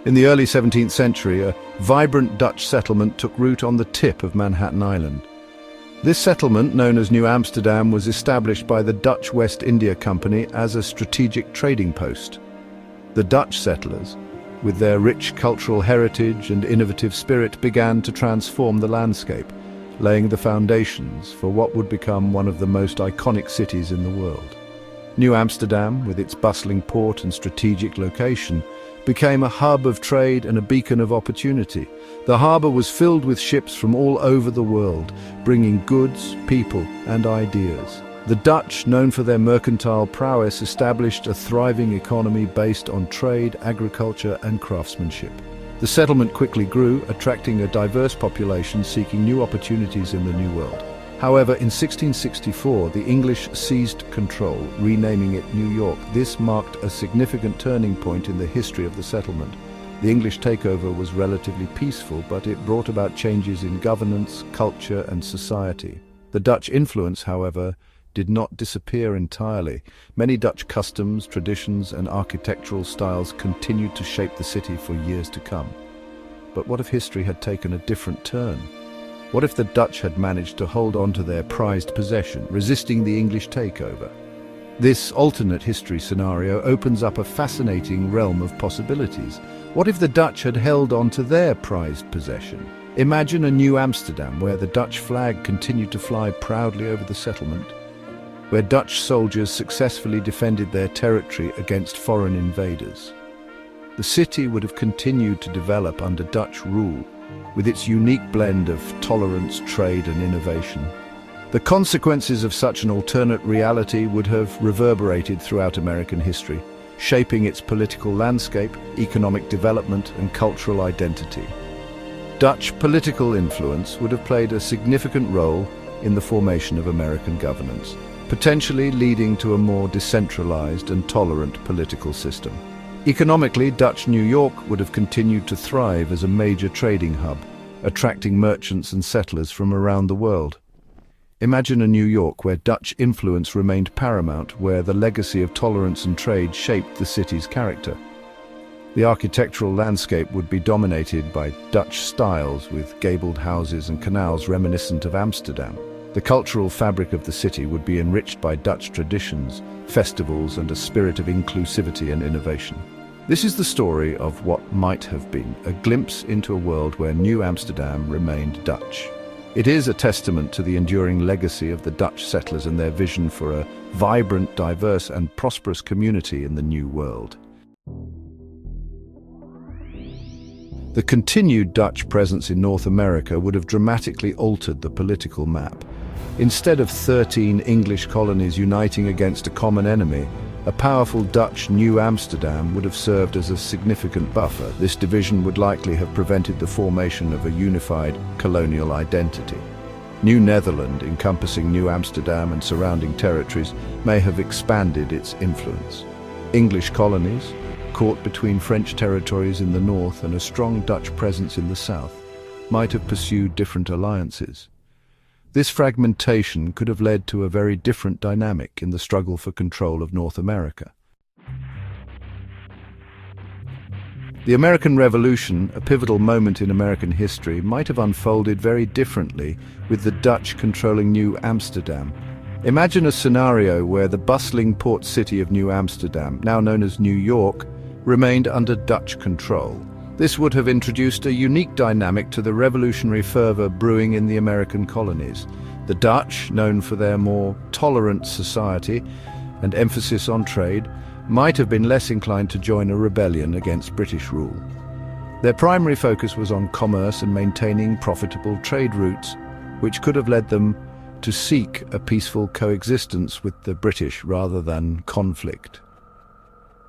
In the early 17th century, a vibrant Dutch settlement took root on the tip of Manhattan Island. This settlement, known as New Amsterdam, was established by the Dutch West India Company as a strategic trading post. The Dutch settlers, with their rich cultural heritage and innovative spirit, began to transform the landscape, laying the foundations for what would become one of the most iconic cities in the world. New Amsterdam, with its bustling port and strategic location, became a hub of trade and a beacon of opportunity. The harbour was filled with ships from all over the world, bringing goods, people, and ideas. The Dutch, known for their mercantile prowess, established a thriving economy based on trade, agriculture, and craftsmanship. The settlement quickly grew, attracting a diverse population seeking new opportunities in the New World. However, in 1664, the English seized control, renaming it New York. This marked a significant turning point in the history of the settlement. The English takeover was relatively peaceful, but it brought about changes in governance, culture, and society. The Dutch influence, however, did not disappear entirely. Many Dutch customs, traditions, and architectural styles continued to shape the city for years to come. But what if history had taken a different turn? What if the Dutch had managed to hold on to their prized possession, resisting the English takeover? This alternate history scenario opens up a fascinating realm of possibilities. What if the Dutch had held on to their prized possession? Imagine a New Amsterdam where the Dutch flag continued to fly proudly over the settlement, where Dutch soldiers successfully defended their territory against foreign invaders. The city would have continued to develop under Dutch rule, with its unique blend of tolerance, trade, and innovation. The consequences of such an alternate reality would have reverberated throughout American history, shaping its political landscape, economic development, and cultural identity. Dutch political influence would have played a significant role in the formation of American governance, potentially leading to a more decentralized and tolerant political system. Economically, Dutch New York would have continued to thrive as a major trading hub, attracting merchants and settlers from around the world. Imagine a New York where Dutch influence remained paramount, where the legacy of tolerance and trade shaped the city's character. The architectural landscape would be dominated by Dutch styles, with gabled houses and canals reminiscent of Amsterdam. The cultural fabric of the city would be enriched by Dutch traditions, festivals, and a spirit of inclusivity and innovation. This is the story of what might have been, a glimpse into a world where New Amsterdam remained Dutch. It is a testament to the enduring legacy of the Dutch settlers and their vision for a vibrant, diverse, and prosperous community in the New World. The continued Dutch presence in North America would have dramatically altered the political map. Instead of 13 English colonies uniting against a common enemy, a powerful Dutch New Amsterdam would have served as a significant buffer. This division would likely have prevented the formation of a unified colonial identity. New Netherland, encompassing New Amsterdam and surrounding territories, may have expanded its influence. English colonies, caught between French territories in the north and a strong Dutch presence in the south, might have pursued different alliances. This fragmentation could have led to a very different dynamic in the struggle for control of North America. The American Revolution, a pivotal moment in American history, might have unfolded very differently, with the Dutch controlling New Amsterdam. Imagine a scenario where the bustling port city of New Amsterdam, now known as New York, remained under Dutch control. This would have introduced a unique dynamic to the revolutionary fervor brewing in the American colonies. The Dutch, known for their more tolerant society and emphasis on trade, might have been less inclined to join a rebellion against British rule. Their primary focus was on commerce and maintaining profitable trade routes, which could have led them to seek a peaceful coexistence with the British rather than conflict.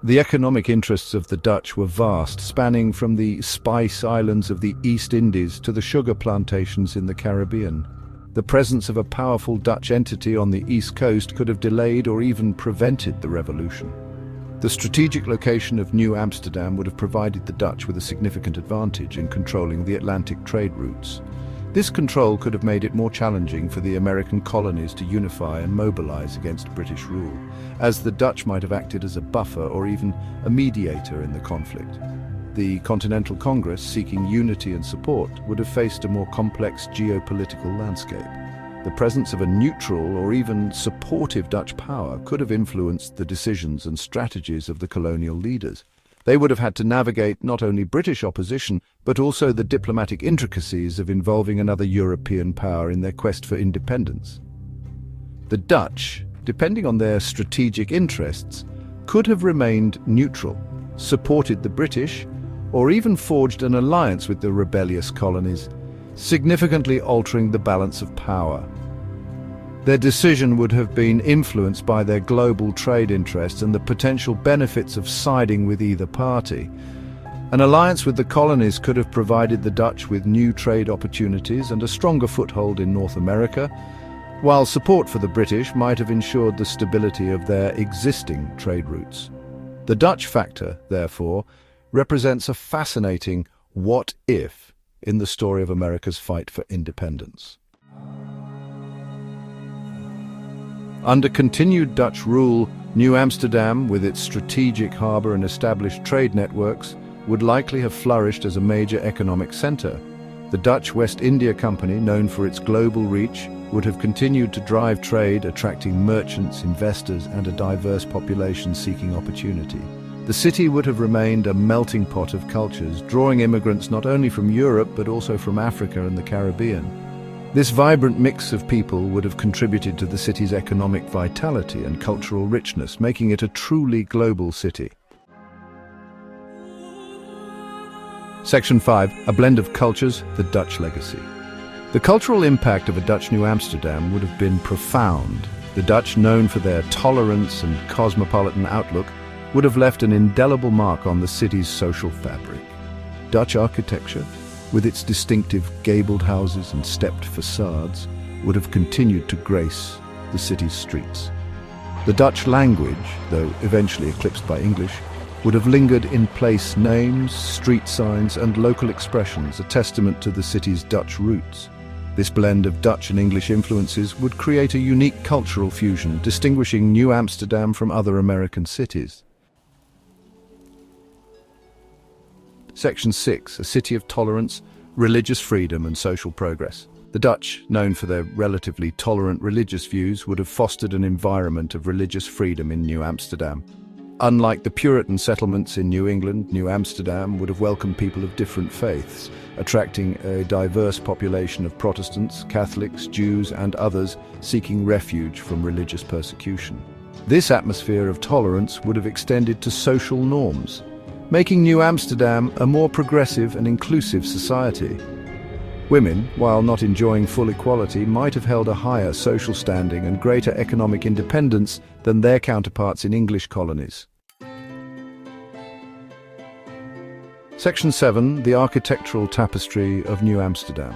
The economic interests of the Dutch were vast, spanning from the spice islands of the East Indies to the sugar plantations in the Caribbean. The presence of a powerful Dutch entity on the East Coast could have delayed or even prevented the revolution. The strategic location of New Amsterdam would have provided the Dutch with a significant advantage in controlling the Atlantic trade routes. This control could have made it more challenging for the American colonies to unify and mobilize against British rule, as the Dutch might have acted as a buffer or even a mediator in the conflict. the Continental Congress, seeking unity and support, would have faced a more complex geopolitical landscape. The presence of a neutral or even supportive Dutch power could have influenced the decisions and strategies of the colonial leaders. They would have had to navigate not only British opposition, but also the diplomatic intricacies of involving another European power in their quest for independence. The Dutch, depending on their strategic interests, could have remained neutral, supported the British, or even forged an alliance with the rebellious colonies, significantly altering the balance of power. Their decision would have been influenced by their global trade interests and the potential benefits of siding with either party. An alliance with the colonies could have provided the Dutch with new trade opportunities and a stronger foothold in North America, while support for the British might have ensured the stability of their existing trade routes. The Dutch factor, therefore, represents a fascinating what-if in the story of America's fight for independence. Under continued Dutch rule, New Amsterdam, with its strategic harbour and established trade networks, would likely have flourished as a major economic centre. The Dutch West India Company, known for its global reach, would have continued to drive trade, attracting merchants, investors, and a diverse population seeking opportunity. The city would have remained a melting pot of cultures, drawing immigrants not only from Europe but also from Africa and the Caribbean. This vibrant mix of people would have contributed to the city's economic vitality and cultural richness, making it a truly global city. Section 5. A blend of cultures, the Dutch legacy. The cultural impact of a Dutch New Amsterdam would have been profound. The Dutch, known for their tolerance and cosmopolitan outlook, would have left an indelible mark on the city's social fabric. Dutch architecture, with its distinctive gabled houses and stepped facades, would have continued to grace the city's streets. The Dutch language, though eventually eclipsed by English, would have lingered in place names, street signs, and local expressions, a testament to the city's Dutch roots. This blend of Dutch and English influences would create a unique cultural fusion, distinguishing New Amsterdam from other American cities. Section 6. A city of tolerance, religious freedom, and social progress. The Dutch, known for their relatively tolerant religious views, would have fostered an environment of religious freedom in New Amsterdam. Unlike the Puritan settlements in New England, New Amsterdam would have welcomed people of different faiths, attracting a diverse population of Protestants, Catholics, Jews, and others seeking refuge from religious persecution. This atmosphere of tolerance would have extended to social norms, making New Amsterdam a more progressive and inclusive society. Women, while not enjoying full equality, might have held a higher social standing and greater economic independence than their counterparts in English colonies. Section 7. The architectural tapestry of New Amsterdam.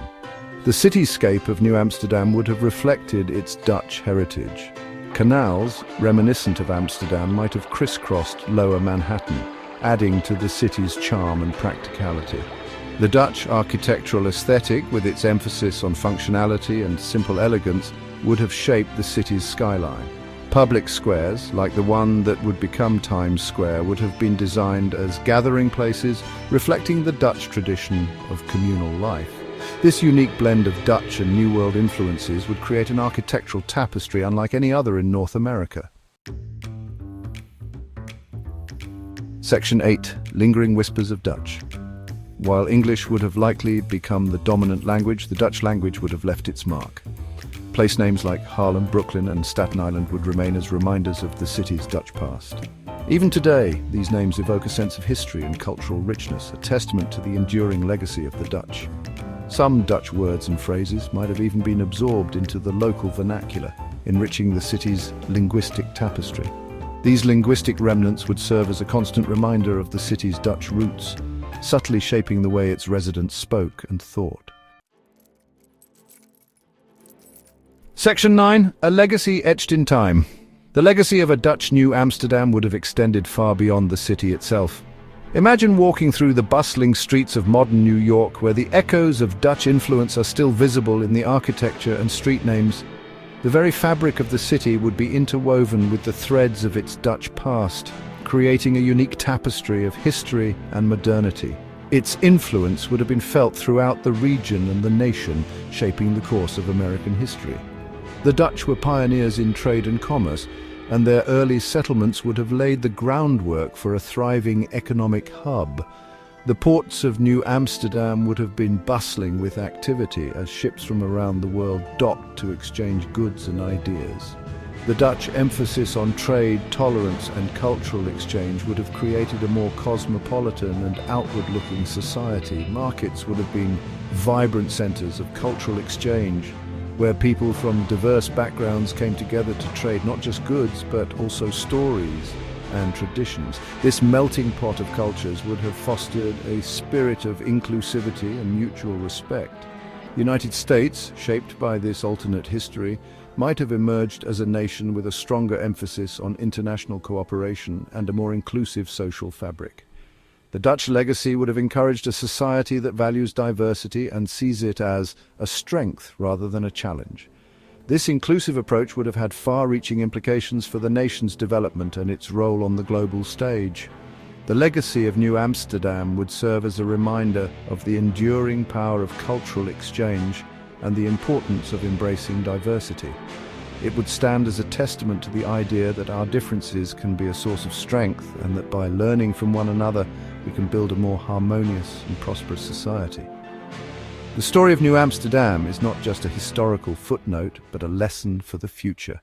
The cityscape of New Amsterdam would have reflected its Dutch heritage. Canals, reminiscent of Amsterdam, might have crisscrossed Lower Manhattan, adding to the city's charm and practicality. The Dutch architectural aesthetic, with its emphasis on functionality and simple elegance, would have shaped the city's skyline. Public squares, like the one that would become Times Square, would have been designed as gathering places, reflecting the Dutch tradition of communal life. This unique blend of Dutch and New World influences would create an architectural tapestry unlike any other in North America. Section 8. Lingering whispers of Dutch. While English would have likely become the dominant language, the Dutch language would have left its mark. Place names like Harlem, Brooklyn, and Staten Island would remain as reminders of the city's Dutch past. Even today, these names evoke a sense of history and cultural richness, a testament to the enduring legacy of the Dutch. Some Dutch words and phrases might have even been absorbed into the local vernacular, enriching the city's linguistic tapestry. These linguistic remnants would serve as a constant reminder of the city's Dutch roots, subtly shaping the way its residents spoke and thought. Section 9. A legacy etched in time. The legacy of a Dutch New Amsterdam would have extended far beyond the city itself. Imagine walking through the bustling streets of modern New York, where the echoes of Dutch influence are still visible in the architecture and street names. The very fabric of the city would be interwoven with the threads of its Dutch past, creating a unique tapestry of history and modernity. Its influence would have been felt throughout the region and the nation, shaping the course of American history. The Dutch were pioneers in trade and commerce, and their early settlements would have laid the groundwork for a thriving economic hub. The ports of New Amsterdam would have been bustling with activity as ships from around the world docked to exchange goods and ideas. The Dutch emphasis on trade, tolerance and cultural exchange would have created a more cosmopolitan and outward-looking society. Markets would have been vibrant centers of cultural exchange, where people from diverse backgrounds came together to trade not just goods, but also stories and traditions. This melting pot of cultures would have fostered a spirit of inclusivity and mutual respect. The United States, shaped by this alternate history, might have emerged as a nation with a stronger emphasis on international cooperation and a more inclusive social fabric. The Dutch legacy would have encouraged a society that values diversity and sees it as a strength rather than a challenge. This inclusive approach would have had far-reaching implications for the nation's development and its role on the global stage. The legacy of New Amsterdam would serve as a reminder of the enduring power of cultural exchange and the importance of embracing diversity. It would stand as a testament to the idea that our differences can be a source of strength and that by learning from one another, we can build a more harmonious and prosperous society. The story of New Amsterdam is not just a historical footnote, but a lesson for the future.